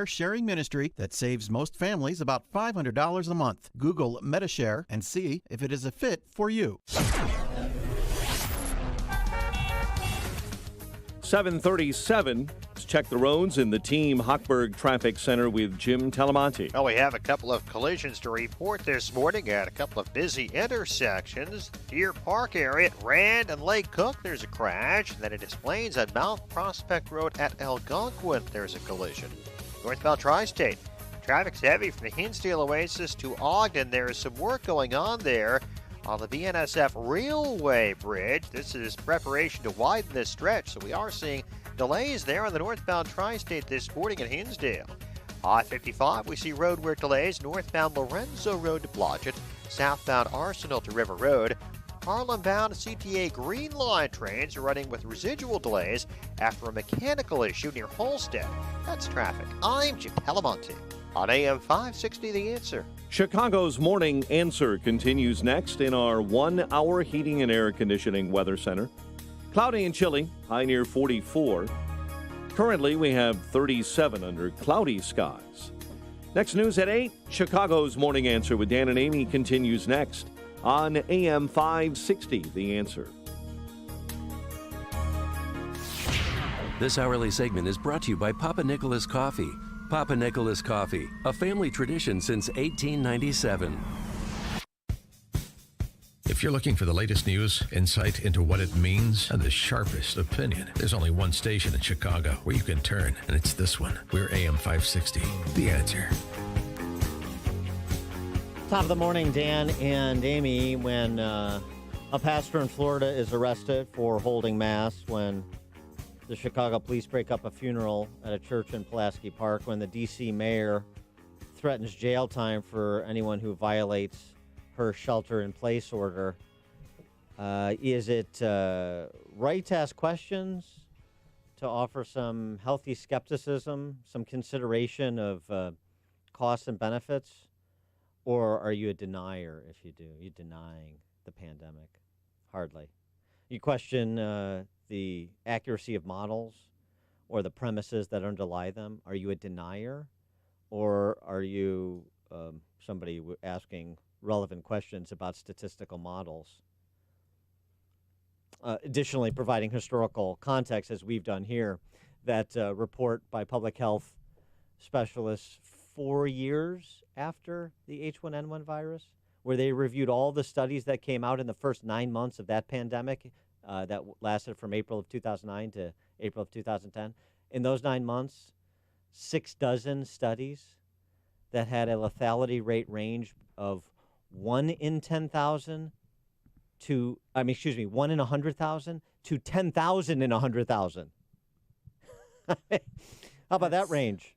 sharing ministry that saves most families about $500 a month. Google MetaShare and see if it is a fit for you. 7:37. Let's check the roads in the Team Hochberg Traffic Center with Jim Talamonte. Well, we have a couple of collisions to report this morning at a couple of busy intersections. Deer Park area at Rand and Lake Cook, there's a crash. Then it explains at Mount Prospect Road at Algonquin, there's a collision. Northbound Tri-State, traffic's heavy from the Hinsdale Oasis to Ogden. There is some work going on there on the BNSF Railway Bridge. This is preparation to widen this stretch, so we are seeing delays there on the northbound Tri-State this morning at Hinsdale. I-55, we see road work delays northbound Lorenzo Road to Blodgett, southbound Arsenal to River Road. Harlem-bound CTA Green Line trains are running with residual delays after a mechanical issue near Holstead. That's traffic. I'm Jim Talamonte on AM 560 The Answer. Chicago's Morning Answer continues next in our 1-hour heating and air conditioning weather center. Cloudy and chilly, high near 44. Currently, we have 37 under cloudy skies. Next news at 8, Chicago's Morning Answer with Dan and Amy continues next on AM 560 The Answer. This hourly segment is brought to you by Papa Nicholas Coffee. Papa Nicholas Coffee, a family tradition since 1897. If you're looking for the latest news, insight into what it means, and the sharpest opinion, there's only one station in Chicago where you can turn, and it's this one. We're AM 560, The Answer. Top of the morning, Dan and Amy. When a pastor in Florida is arrested for holding mass, when the Chicago police break up a funeral at a church in Pulaski Park, when the D.C. mayor threatens jail time for anyone who violates her shelter-in-place order, is it right to ask questions, to offer some healthy skepticism, some consideration of costs and benefits, or are you a denier if you do? You're denying the pandemic? Hardly. You question the accuracy of models or the premises that underlie them. Are you a denier, or are you somebody asking relevant questions about statistical models? Additionally, providing historical context, as we've done here, that report by public health specialists 4 years after the H1N1 virus, where they reviewed all the studies that came out in the first 9 months of that pandemic that lasted from April of 2009 to April of 2010. In those 9 months, 6 dozen studies that had a lethality rate range of 1 in 10,000 to, 1 in 100,000 to 10,000 in 100,000. How about that range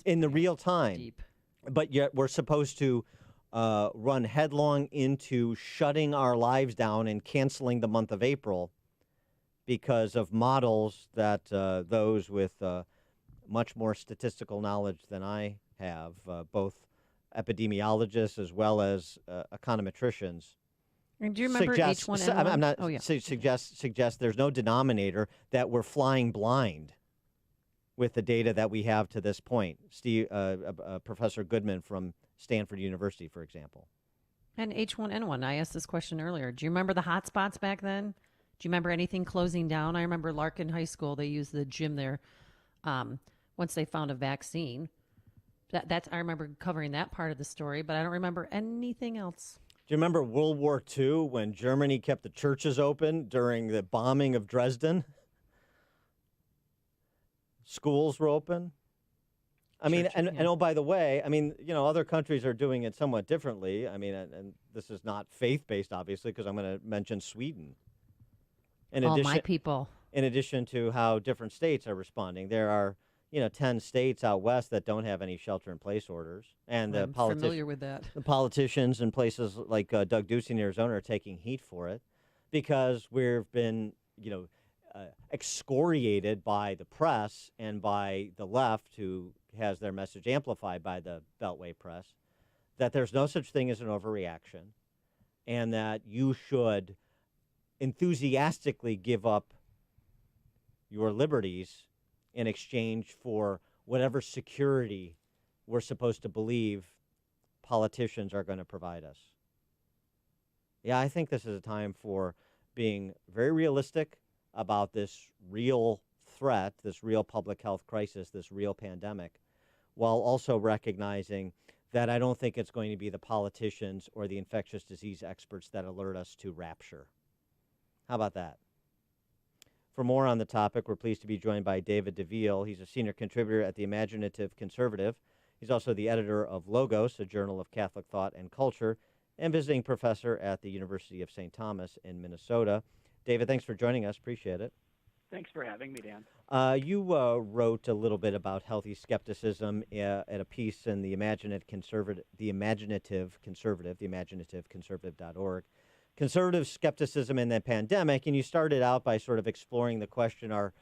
in the real time? Deep. But yet we're supposed to run headlong into shutting our lives down and canceling the month of April because of models that those with much more statistical knowledge than I have, both epidemiologists as well as econometricians. And do you remember H1N1? I'm not suggest there's no denominator that we're flying blind with the data that we have to this point. Professor Goodman from Stanford University, for example. And H1N1, I asked this question earlier. Do you remember the hot spots back then? Do you remember anything closing down? I remember Larkin High School, they used the gym there once they found a vaccine. I remember covering that part of the story, but I don't remember anything else. Do you remember World War II when Germany kept the churches open during the bombing of Dresden? Schools were open. And oh, by the way, other countries are doing it somewhat differently. And this is not faith-based, obviously, because I'm going to mention Sweden. My people. In addition to how different states are responding, there are 10 states out west that don't have any shelter-in-place orders, and I'm familiar with that. The politicians in places like Doug Ducey in Arizona are taking heat for it because we've been, excoriated by the press and by the left, who has their message amplified by the Beltway press, that there's no such thing as an overreaction, and that you should enthusiastically give up your liberties in exchange for whatever security we're supposed to believe politicians are going to provide us. Yeah, I think this is a time for being very realistic about this real threat, this real public health crisis, this real pandemic, while also recognizing that I don't think it's going to be the politicians or the infectious disease experts that alert us to rapture. How about that? For more on the topic, we're pleased to be joined by David Deavel. He's a senior contributor at the Imaginative Conservative. He's also the editor of Logos, a journal of Catholic thought and culture, and visiting professor at the University of St. Thomas in Minnesota. David, thanks for joining us. Appreciate it. Thanks for having me, Dan. You wrote a little bit about healthy skepticism at a piece in the Imaginative Conservative, theimaginative.org. Conservative skepticism in the pandemic, and you started out by sort of exploring the question, are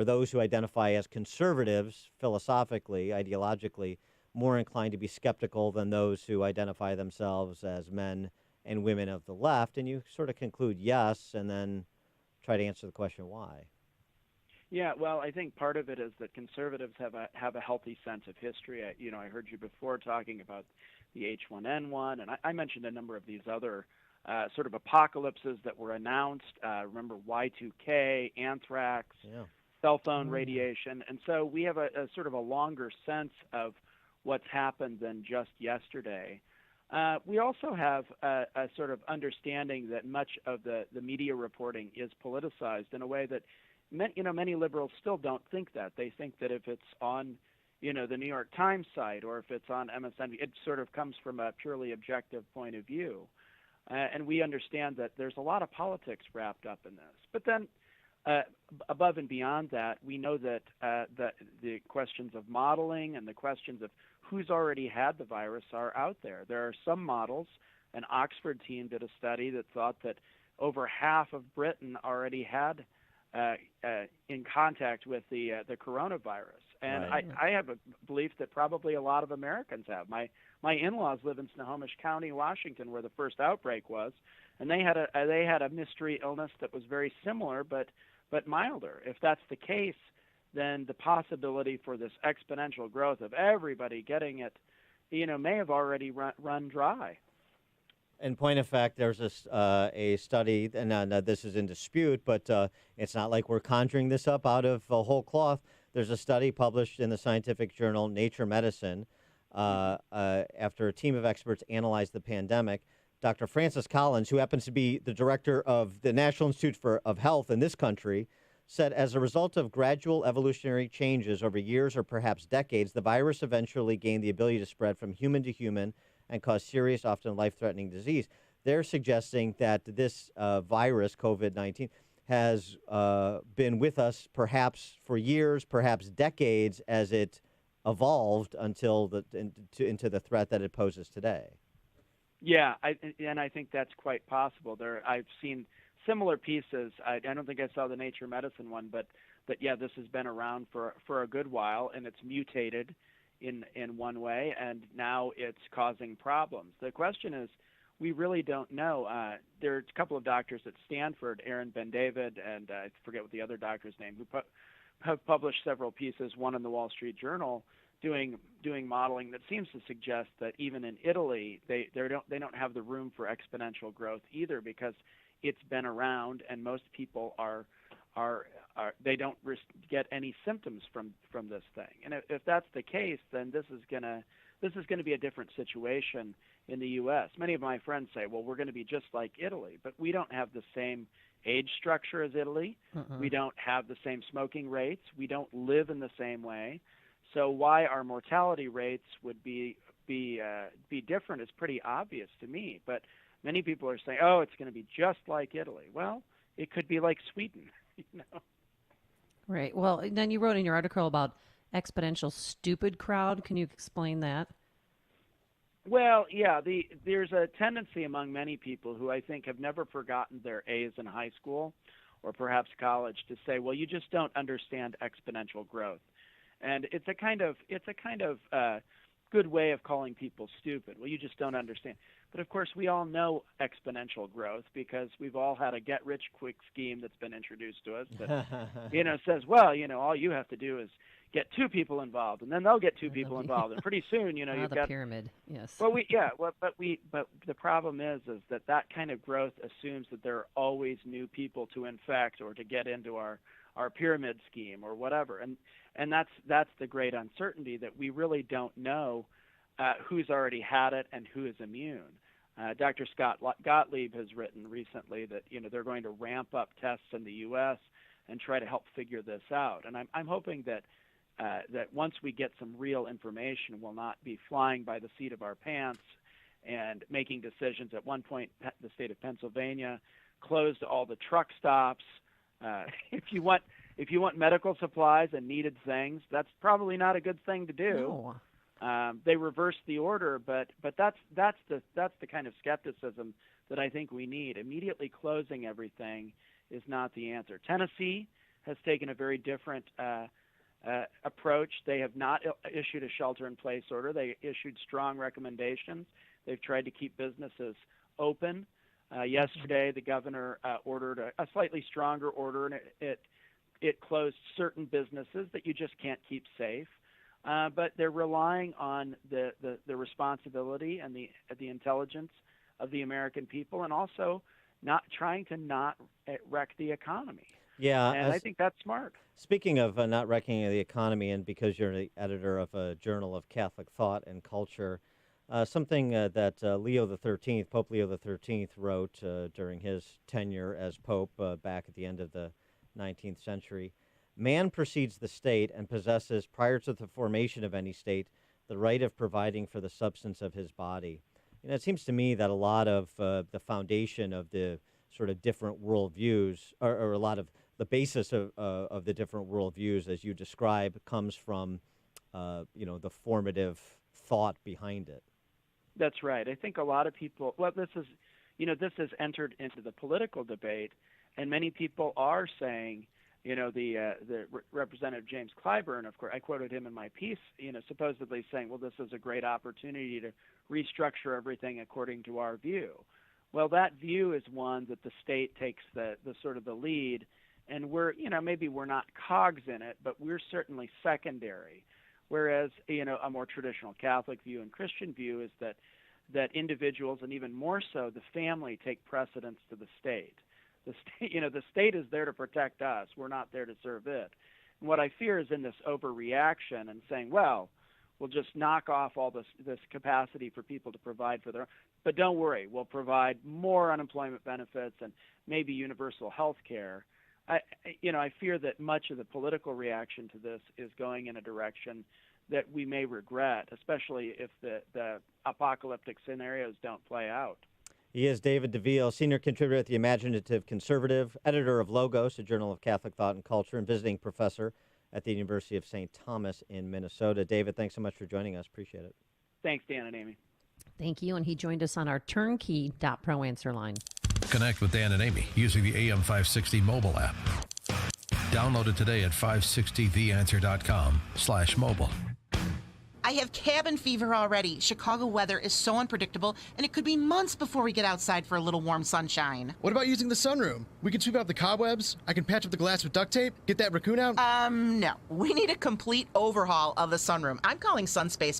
those who identify as conservatives philosophically, ideologically, more inclined to be skeptical than those who identify themselves as men and women of the left? And you sort of conclude yes, and then try to answer the question why. Yeah, well, I think part of it is that conservatives have a healthy sense of history. I heard you before talking about the H1N1, and I mentioned a number of these other sort of apocalypses that were announced. Remember Y2K, anthrax, cell phone radiation, and so we have a sort of a longer sense of what's happened than just yesterday. We also have a sort of understanding that much of the media reporting is politicized in a way that many liberals still don't think that. They think that if it's on the New York Times site or if it's on MSNBC, it sort of comes from a purely objective point of view. And we understand that there's a lot of politics wrapped up in this. But then above and beyond that, we know that the questions of modeling and the questions of who's already had the virus are out there. There are some models. An Oxford team did a study that thought that over half of Britain already had in contact with the coronavirus. And right. I have a belief that probably a lot of Americans have. My in-laws live in Snohomish County, Washington, where the first outbreak was, and they had a mystery illness that was very similar but milder. If that's the case, then the possibility for this exponential growth of everybody getting it, may have already run dry. In point of fact, there's a study, and this is in dispute, but it's not like we're conjuring this up out of whole cloth. There's a study published in the scientific journal Nature Medicine after a team of experts analyzed the pandemic. Dr. Francis Collins, who happens to be the director of the National Institute of Health in this country, said as a result of gradual evolutionary changes over years or perhaps decades, the virus eventually gained the ability to spread from human to human and cause serious, often life-threatening disease. They're suggesting that this virus, COVID-19, has been with us perhaps for years, perhaps decades, as it evolved until into the threat that it poses today. Yeah, and I think that's quite possible. I've seen similar pieces. I don't think I saw the Nature Medicine one, but yeah, this has been around for a good while, and it's mutated in one way, and now it's causing problems. The question is, we really don't know. There are a couple of doctors at Stanford, Aaron Ben-David, and I forget what the other doctor's name, who have published several pieces, one in the Wall Street Journal, doing modeling that seems to suggest that even in Italy, they don't have the room for exponential growth either, because it's been around and most people they don't get any symptoms from this thing. And if that's the case, then this is gonna be a different situation in the U.S. Many of my friends say, well, we're going to be just like Italy, but we don't have the same age structure as Italy. We don't have the same smoking rates. We don't live in the same way. So why our mortality rates would be different is pretty obvious to me. But many people are saying, oh, it's going to be just like Italy. Well, it could be like Sweden, Right. Well, then you wrote in your article about exponential stupid crowd. Can you explain that? Well, yeah, there's a tendency among many people who I think have never forgotten their A's in high school or perhaps college to say, well, you just don't understand exponential growth. And it's a kind of good way of calling people stupid. Well, you just don't understand. But of course, we all know exponential growth because we've all had a get-rich-quick scheme that's been introduced to us that, says, well, all you have to do is, get 2 people involved, and then they'll get 2 people involved, and pretty soon, you know, you've the got pyramid. Yes. Well, but the problem is that kind of growth assumes that there are always new people to infect or to get into our pyramid scheme or whatever, and that's the great uncertainty, that we really don't know who's already had it and who is immune. Dr. Scott Gottlieb has written recently that, you know, they're going to ramp up tests in the U.S. and try to help figure this out, and I'm hoping that once we get some real information, we'll not be flying by the seat of our pants and making decisions. At one point, the state of Pennsylvania closed all the truck stops. If you want medical supplies and needed things, that's probably not a good thing to do. No. They reversed the order, but that's the kind of skepticism that I think we need. Immediately closing everything is not the answer. Tennessee has taken a very different approach. They have not issued a shelter-in-place order. They issued strong recommendations. They've tried to keep businesses open. Yesterday, the governor ordered a slightly stronger order, and it closed certain businesses that you just can't keep safe. But they're relying on the responsibility and the intelligence of the American people, and also not trying to not wreck the economy. Yeah, and I think that's smart. Speaking of not wrecking the economy, and because you're the editor of a journal of Catholic thought and culture, something that Leo XIII, Pope Leo XIII, wrote during his tenure as Pope back at the end of the 19th century: "Man precedes the state and possesses, prior to the formation of any state, the right of providing for the substance of his body." You know, it seems to me that a lot of the foundation of the sort of different worldviews, or a lot of the basis of the different worldviews, as you describe, comes from, the formative thought behind it. That's right. I think a lot of people, this has entered into the political debate, and many people are saying, the Representative James Clyburn, of course, I quoted him in my piece, supposedly saying, well, this is a great opportunity to restructure everything according to our view. Well, that view is one that the state takes the sort of the lead, and maybe we're not cogs in it, but we're certainly secondary. Whereas, a more traditional Catholic view and Christian view is that individuals, and even more so the family, take precedence to the state. The state is there to protect us. We're not there to serve it. And what I fear is in this overreaction and saying, well, we'll just knock off all this capacity for people to provide for their own. But don't worry, we'll provide more unemployment benefits and maybe universal health care. I fear that much of the political reaction to this is going in a direction that we may regret, especially if the apocalyptic scenarios don't play out. He is David Deavel, senior contributor at the Imaginative Conservative, editor of Logos, a journal of Catholic thought and culture, and visiting professor at the University of St. Thomas in Minnesota. David, thanks so much for joining us. Appreciate it. Thanks, Dan and Amy. Thank you. And he joined us on our turnkey.pro answer line. Connect with Dan and Amy using the AM560 mobile app. Download it today at 560theanswer.com/mobile. I have cabin fever already. Chicago weather is so unpredictable, and it could be months before we get outside for a little warm sunshine. What about using the sunroom? We can sweep out the cobwebs. I can patch up the glass with duct tape. Get that raccoon out. No. We need a complete overhaul of the sunroom. I'm calling Sunspace by